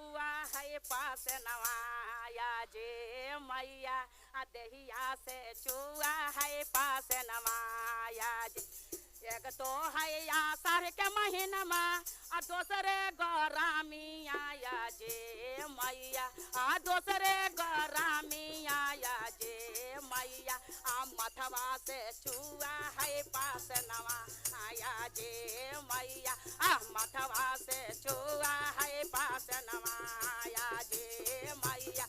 चुआ है पास नवाया जे मैया दहिया से चुआ है पास नवाया जे एक तो है आषाढ़ के महीनमा दूसरे गौरामिया जे मैया दूसरे गौरामिया जे मैया मथवा से चुआ है पास नवा आया जे मैया मथवा से चुआ है पास नवाया जे मैया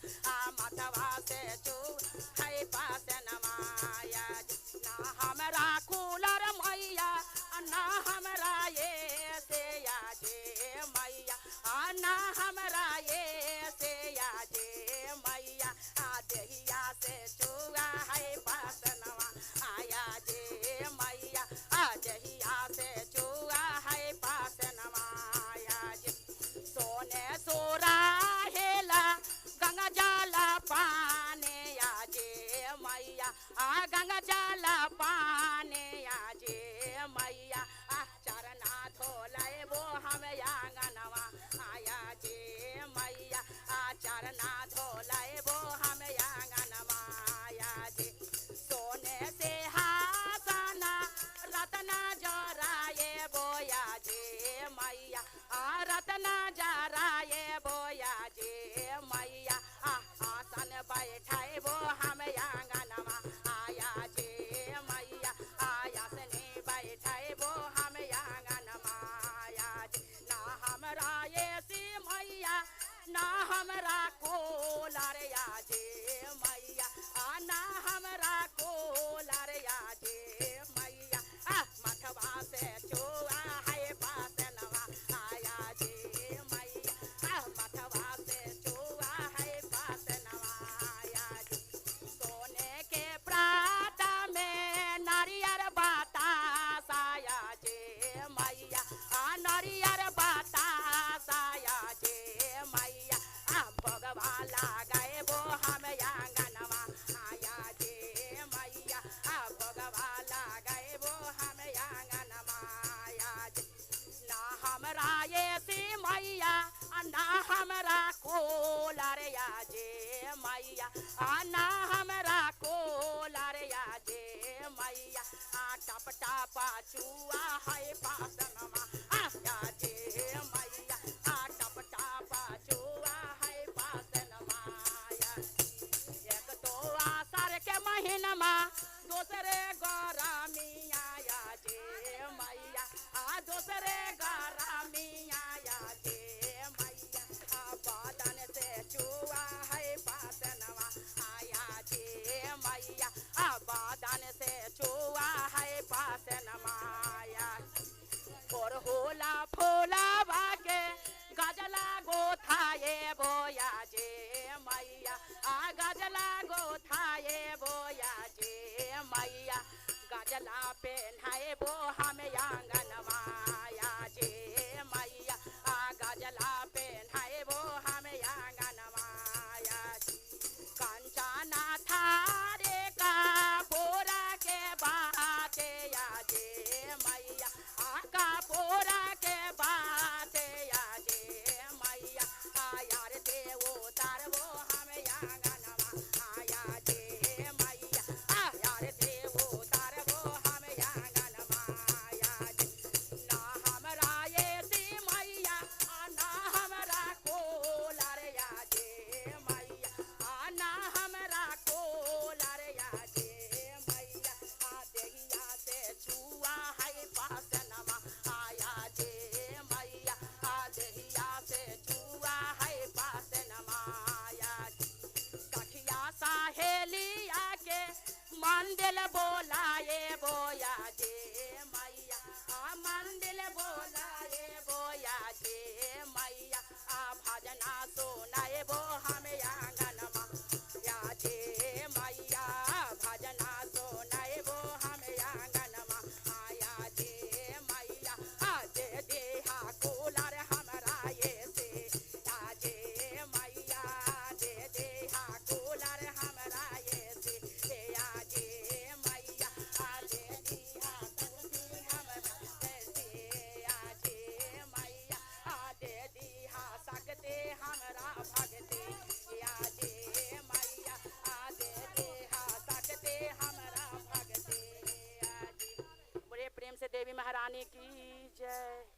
मथवा से चुआ है पास नवाया ना हमरा कूलर मैया ना हमरा ये से जे मैया ना हमरा ये से जे मैया दहिया से चुआ है पास नवा आया जे मैया दहिया से चुआ है पास नवाया जे सोने सोरा हेला गंगा जाला पाने आजे मैया गंगा जाला पाने आजे मैया चरना धोले वो हम आंगनवा आया जे मैया चरना धोले वो हम आंगनवा आया जे सोने से हासना रतना जराए बोया जे मैया रतना जराए बोया जे मैया आसन बैठाए वो हम आंगनवा आया जे मैया आयासने बैठाए वो हम आंगनवा आया जे ना हमरा ये सी मैया ना हमरा कोलार या जे मैया ना हमरा कोलार या जे मैया मथवा से चुआ है पास नवा आया जे मैया मथवा से चुआ है पास नवा आया जे सोने के प्रात में नारियर बतासाया जे मैया नारियर बतासाया जे मैया भगवा लगाए वो हम आंगनवा आया जे मैया भगवा लगाए वो हम आंगनवा आया जे ना हमरा ये सी मैया ना हमरा कोलार या जे मैया ना हमरा कोलार या जे मैया टप टापा चुआ है पासनमा आया जे मैया टप टापा चुआ है पासनमा आया एक तो आषाढ़ के महीनमा दूसरे गौरामिया जे मैया दूसरे गौरामिया जे मैया बादन से चुआ है पासनवा आया जे मैया बादन से चुआ है पासनमा आया और होला फोला बाके गजला गोथाए बोया जे मैया गजला गोथाए बोया जे मैया गजला पहनाए वो हम आंगनवा आया जे मैया गजला पहनाए वो हम आंगनवा आया कंचना थारे का पोरा के बाते या जे मैया का पोरा के बाते या जे मैया यार ते वो तार वो हम आंगनवा आया जे मैया यार ते वो तार वो हम रानी की जय।